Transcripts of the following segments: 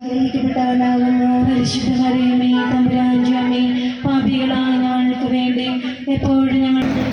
പ്പെട്ടവനാകുന്നു. പരിശുദ്ധ മറിയമേ തമ്പുരാന്റെ അമ്മേ, പാപികളായ ഞങ്ങൾക്ക് വേണ്ടി എപ്പോഴും ഞങ്ങളുടെ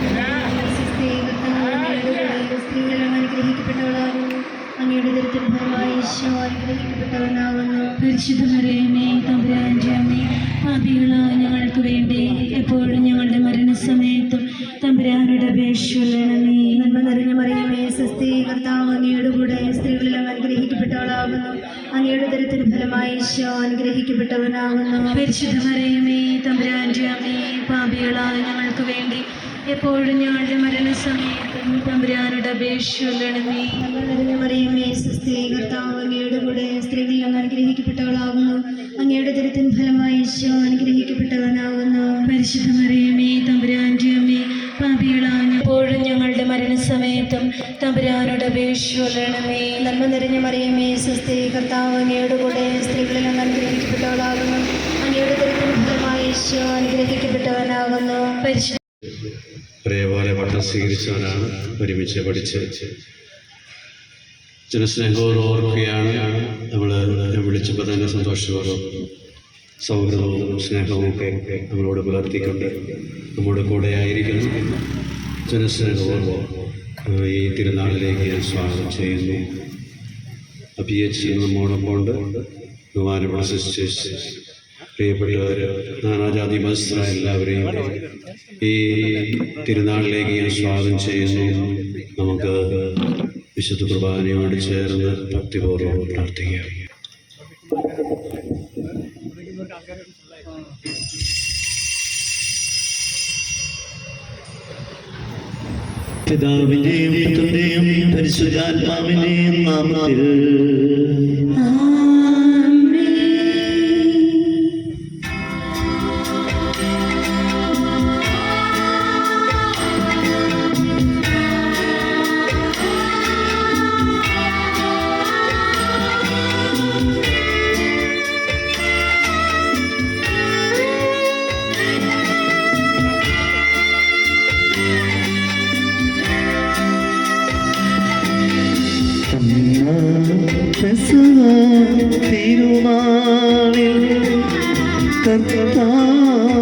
സ്ത്രീകളെല്ലാം അനുഗ്രഹിക്കപ്പെട്ടവളാകുന്നു. അങ്ങയുടെ ദരിദ്ര ഫലമായി ഈശോ അനുഗ്രഹിക്കപ്പെട്ടവനാകുന്നു. പരിശുദ്ധ മറിയമേ തമ്പുരാന്റെ അമ്മേ, പാപികളായ ഞങ്ങൾക്ക് വേണ്ടി എപ്പോഴും ഞങ്ങളുടെ മരണസമയത്തും തമ്പുരാനുടെ അപേക്ഷയുള്ളണമേ. നന്മ നിറഞ്ഞ മറിയമേ സ്വസ്തി, കർത്താവ് അങ്ങയുടെ കൂടെ സ്ത്രീകളെല്ലാം അനുഗ്രഹിക്കപ്പെട്ടവളാകുന്നു. അങ്ങയുടെ ദരിദ്ര ഫലമായി ഈശോ അനുഗ്രഹിക്കപ്പെട്ടവനാകുന്നു. പരിശുദ്ധ മറിയമേ തമ്പുരാന്റെ അമ്മേ, പാപികളായ ഞങ്ങൾക്ക് വേണ്ടി എപ്പോഴും ഞങ്ങളുടെ മരണസമയത്തും തമ്പുരാനുടെ അപേക്ഷയുള്ളണമേ. നന്മ നിറഞ്ഞ മറിയമേ സ്വസ്തി, കർത്താവ് അങ്ങയുടെ കൂടെ സ്ത്രീകളെല്ലാം അനുഗ്രഹിക്കപ്പെട്ടവളാകുന്നു. അങ്ങയുടെ ദരിദ്ര ഫലമായി ഈശോ അനുഗ്രഹിക്കപ്പെട്ടവനാകുന്നു. പരിശുദ്ധ മറിയമേ തമ്പുരാന്റെ അമ്മേ, പാപികളായ എപ്പോഴും ഞങ്ങളുടെ മരണസമയത്തും തമ്പുരാനുടെ അപേക്ഷയുള്ളണമേ. നന്മ നിറഞ്ഞ മറിയമേ സ്വസ്തി, കർത്താവ് അങ്ങയുടെ കൂടെ സ്ത്രീകളെല്ലാം അനുഗ്രഹിക്കപ്പെട്ടവളാകുന്നു. അങ്ങയുടെ ദരിദ്ര ഫലമായി ഈശോ അനുഗ്രഹിക്കപ്പെട്ടവനാകുന്നു. ഒരേപോലെ പട്ടം സ്വീകരിച്ചവരാണ്, ഒരുമിച്ച് പഠിച്ച് ജനസ്നേഹവും ഓർക്കുകയാണ്. നമ്മൾ വിളിച്ചപ്പോൾ തന്നെ സന്തോഷപൂർവ്വം സൗഹൃദവും സ്നേഹവും ഒക്കെ നമ്മളോട് പുലർത്തിക്കൊണ്ട് നമ്മുടെ കൂടെ ആയിരിക്കുന്നു. ജനസ്നേഹപൂർവ്വം ഈ തിരുനാളിലേക്ക് ഞാൻ സ്വാഗതം ചെയ്യുന്നു. PH നമ്മോടൊപ്പം ഉണ്ട്. ബഹുമാനപ്പെട്ട സിസ്റ്റേഴ്സ്, പ്രിയപ്പെട്ടവർ, നാനാജാതി മതസ്ഥ എല്ലാവരെയും ഈ തിരുനാളിലേക്ക് ഞാൻ സ്വാഗതം ചെയ്യുന്നു. നമുക്ക് വിശുദ്ധ കുർബാനയോട് ചേർന്ന് ഭക്തിപൂർവ്വം പ്രാർത്ഥിക്കാം. പിതാവിന്റെയും പുത്രന്റെയും പരിശുദ്ധാത്മാവിന്റെയും നാമത്തിൽ തിരുനാളിൽ കർത്താവരുളിയ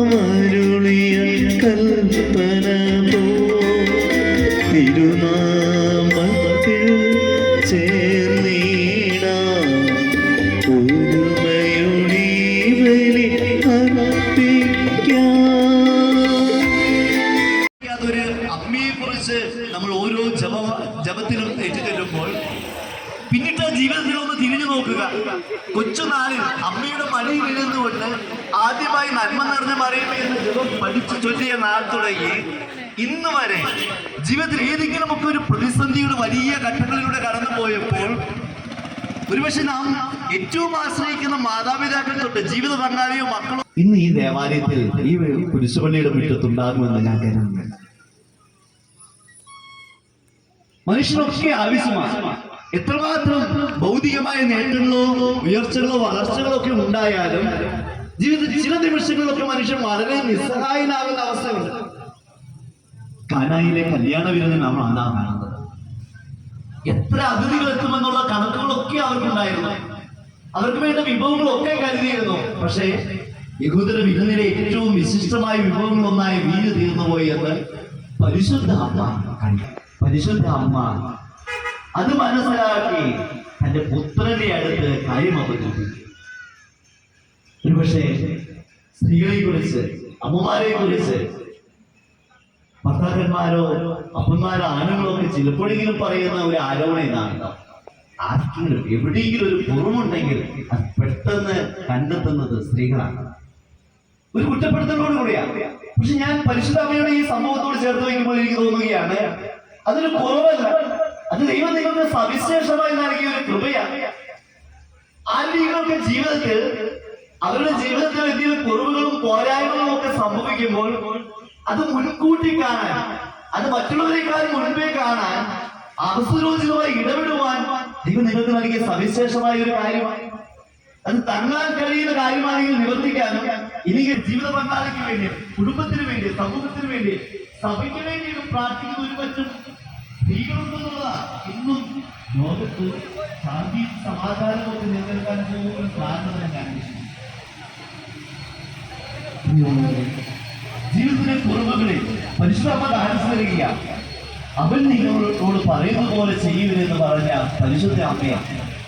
കൽപ്പന പോ തിരുനാമത്തിൽ ചേർന്നിടാം ഒരുമയൊളി ബലി അർപ്പിക്കാം. അതൊരു അമ്മയെക്കുറിച്ച് നമ്മൾ ഓരോ ജപത്തിലും ഏറ്റുചൊല്ലുമ്പോൾ പിന്നിട്ട് ജീവിതത്തിലൊന്ന് തിരിഞ്ഞു നോക്കുക. കൊച്ചുനാളിൽ അമ്മയുടെ മടിയിൽ ഇരുന്നുകൊണ്ട് ആദ്യമായി നന്മ നിറഞ്ഞ മറിയമേ എന്ന ജപം പഠിച്ചു ചൊല്ലിയ നാൾ തുടങ്ങി ഇന്ന് വരെ ജീവിതത്തിൽ ഏതെങ്കിലുമൊക്കെ ഒരു പ്രതിസന്ധിയുടെ വലിയ ഘട്ടങ്ങളിലൂടെ കടന്നു പോയപ്പോൾ ഒരുപക്ഷെ നാം ഏറ്റവും ആശ്രയിക്കുന്ന മാതാപിതാക്കൾ തൊട്ട് ജീവിത പങ്കാളിയോ മക്കളോ ഇന്ന് ഈ ദേവാലയത്തിൽ ഈ കുരിശുപള്ളിയുടെ മുറ്റത്തുണ്ടാകുമെന്ന് ഞാൻ കരുതുന്നു. മനുഷ്യനൊക്കെ ആവശ്യമാണ്. എത്രമാത്രം ഭൗതികമായ നേട്ടങ്ങളോ ഉയർച്ചകളോ വളർച്ചകളോ ഒക്കെ ഉണ്ടായാലും ജീവിതത്തിൽ ചില നിമിഷങ്ങളിലൊക്കെ മനുഷ്യൻ വളരെ നിസ്സഹായനാകുന്ന അവസ്ഥയുണ്ട്. കാനായിലെ കല്യാണ വിരുന്നിൽ നാം അതാ കാണുന്നത്. എത്ര അതിഥികൾ എത്തുമെന്നുള്ള കണക്കുകളൊക്കെ അവർക്കുണ്ടായിരുന്നു. അവർക്ക് വേണ്ട വിഭവങ്ങളൊക്കെ കരുതിയിരുന്നു. പക്ഷേ യഹൂദരുടെ വിരുന്നിലെ ഏറ്റവും വിശിഷ്ടമായ വിഭവങ്ങളൊന്നായ വീഞ്ഞ് തീർന്നുപോയി എന്ന് പരിശുദ്ധ അമ്മ കണ്ടു. പരിശുദ്ധ അമ്മ അത് മനസ്സിലാക്കി തന്റെ പുത്രന്റെ അടുത്ത് കാര്യം അവതരിപ്പിച്ചു. ഒരുപക്ഷെ സ്ത്രീകളെ കുറിച്ച്, അമ്മമാരെ കുറിച്ച് ഭർത്താക്കന്മാരോ അപ്പന്മാരോ ആണുങ്ങളോ ഒക്കെ ചിലപ്പോഴെങ്കിലും പറയുന്ന ഒരു ആരോപണം ഇതാണ്: ആർക്കെങ്കിലും എവിടെയെങ്കിലും ഒരു കുറവുണ്ടെങ്കിൽ അത് പെട്ടെന്ന് കണ്ടെത്തുന്നത് സ്ത്രീകളാണ്. ഒരു കുറ്റപ്പെടുത്തലോട് കൂടിയാണ്. പക്ഷെ ഞാൻ പരിശുദ്ധ അമ്മയുടെ ഈ സംഭവത്തോട് ചേർത്ത് വയ്ക്കുമ്പോൾ എനിക്ക് തോന്നുകയാണ് അതൊരു കുറവല്ല, അത് ദൈവം നിങ്ങൾക്ക് സവിശേഷമായി നൽകിയ ഒരു കൃപയാണ്. ആത്മീയർക്ക് ജീവിതത്തിൽ അവരുടെ ജീവിതത്തിൽ എന്തെങ്കിലും കുറവുകളും പോരായ്മകളും ഒക്കെ സംഭവിക്കുമ്പോൾ അത് മുൻകൂട്ടി കാണാൻ, അത് മറ്റുള്ളവരെക്കാൾ മുൻപേ കാണാൻ, അവസരോചിതമായി ഇടപെടുവാൻ ദൈവം നിങ്ങൾക്ക് നൽകിയ സവിശേഷമായ ഒരു കാര്യമാണ്. അത് തങ്ങാൻ കഴിയുന്ന കാര്യമാണെങ്കിൽ നിവർത്തിക്കാനും എനിക്ക് ജീവിത പങ്കാളിക്ക് വേണ്ടി, കുടുംബത്തിന് വേണ്ടി, സമൂഹത്തിന് വേണ്ടി, സഭയ്ക്ക് വേണ്ടി പ്രാർത്ഥിക്കുന്ന ഒരു പറ്റും സ്ത്രീകളുണ്ടെന്നുള്ളതാണ് ഇന്നും ലോകത്ത് ശാന്തി സമാധാനമൊക്കെ നിലനിൽക്കാൻ പോലും കാരണം തന്നെ അന്വേഷിക്കുന്നു. ജീവിതത്തിലെ കുറവുകളെ പരിശുദ്ധ അനുസ്മരിക്കുക. അവൻ നിങ്ങളോട് പറയുന്ന പോലെ ചെയ്യുമെന്ന് പറഞ്ഞ പരിശുദ്ധ അമ്മയെ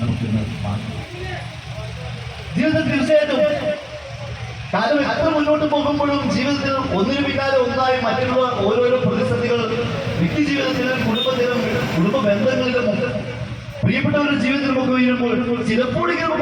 നമുക്കിന്ന് മാറ്റും. ജീവിതത്തിൽ തീർച്ചയായിട്ടും കാലം എത്ര മുന്നോട്ട് പോകുമ്പോഴും ജീവിതത്തിൽ ഒന്നിനു പിന്നാലെ ഒന്നായി മറ്റുള്ള ഓരോരോ പ്രതിസന്ധികൾ വ്യക്തി ജീവിതത്തിലും കുടുംബത്തിലും കുടുംബ ബന്ധങ്ങളിലും പ്രിയപ്പെട്ടവരുടെ ജീവിതത്തിലും ഒക്കെ വരുമ്പോൾ ചിലപ്പോഴെങ്കിലും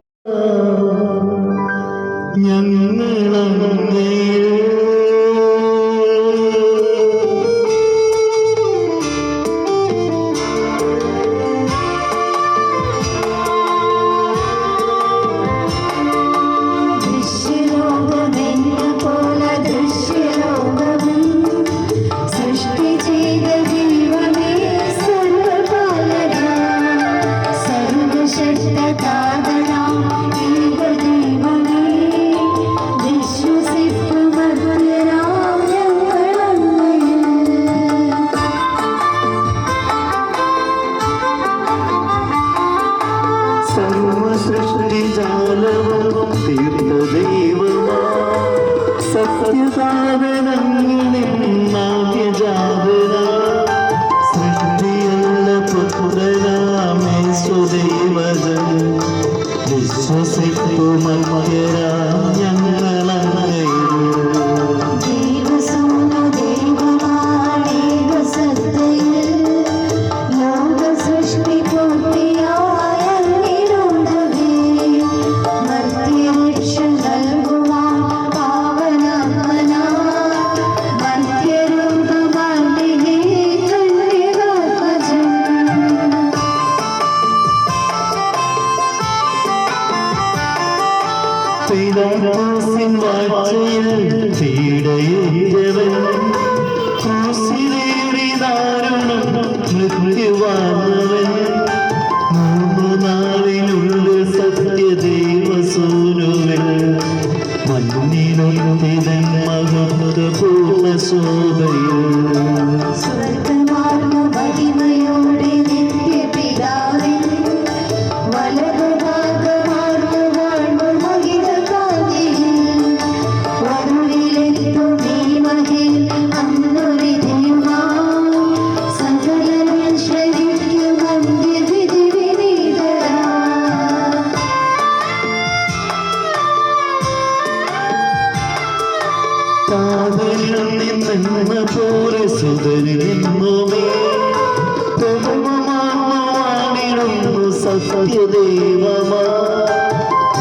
സത്യദേവമാ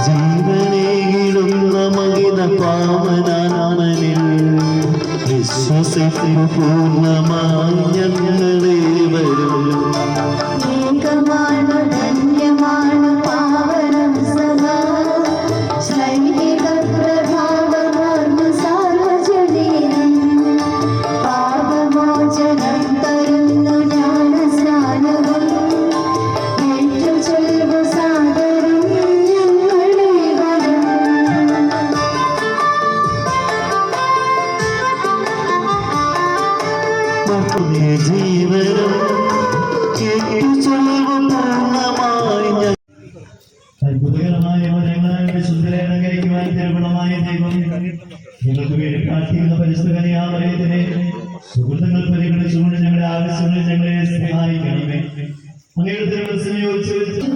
ജീവനേകിടുന്ന മഹിത പാവനാമനിൽ വിശ്വസിക്കു പൂർണ്ണമായി ഞങ്ങളെ വരും അത്ഭുതകരമായ ഞങ്ങളുടെ സുന്ദരേണം കഴിക്കുവാൻ തിരുഗുണമായ ദൈവം ഞങ്ങൾക്ക് വേണ്ടി പ്രാർത്ഥിക്കുന്ന പരിസ്ഥിതിനെ സുഹൃത്തുക്കൾ പരിഗണിച്ചുകൊണ്ട് ഞങ്ങളുടെ ആവശ്യങ്ങളിൽ ഞങ്ങളെ സഹായിക്കണമേ. അങ്ങയുടെ തിരുവനന്തപുരം യോജിച്ച്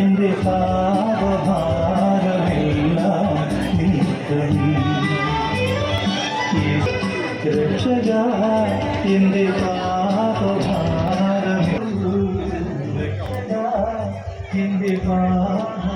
എന്റെ പാപഭാരമെല്ലാം നീക്കണി രക്ഷക എന്റെ പാപഭാരമെല്ലാം എന്റെ പാപഭാരമെല്ലാം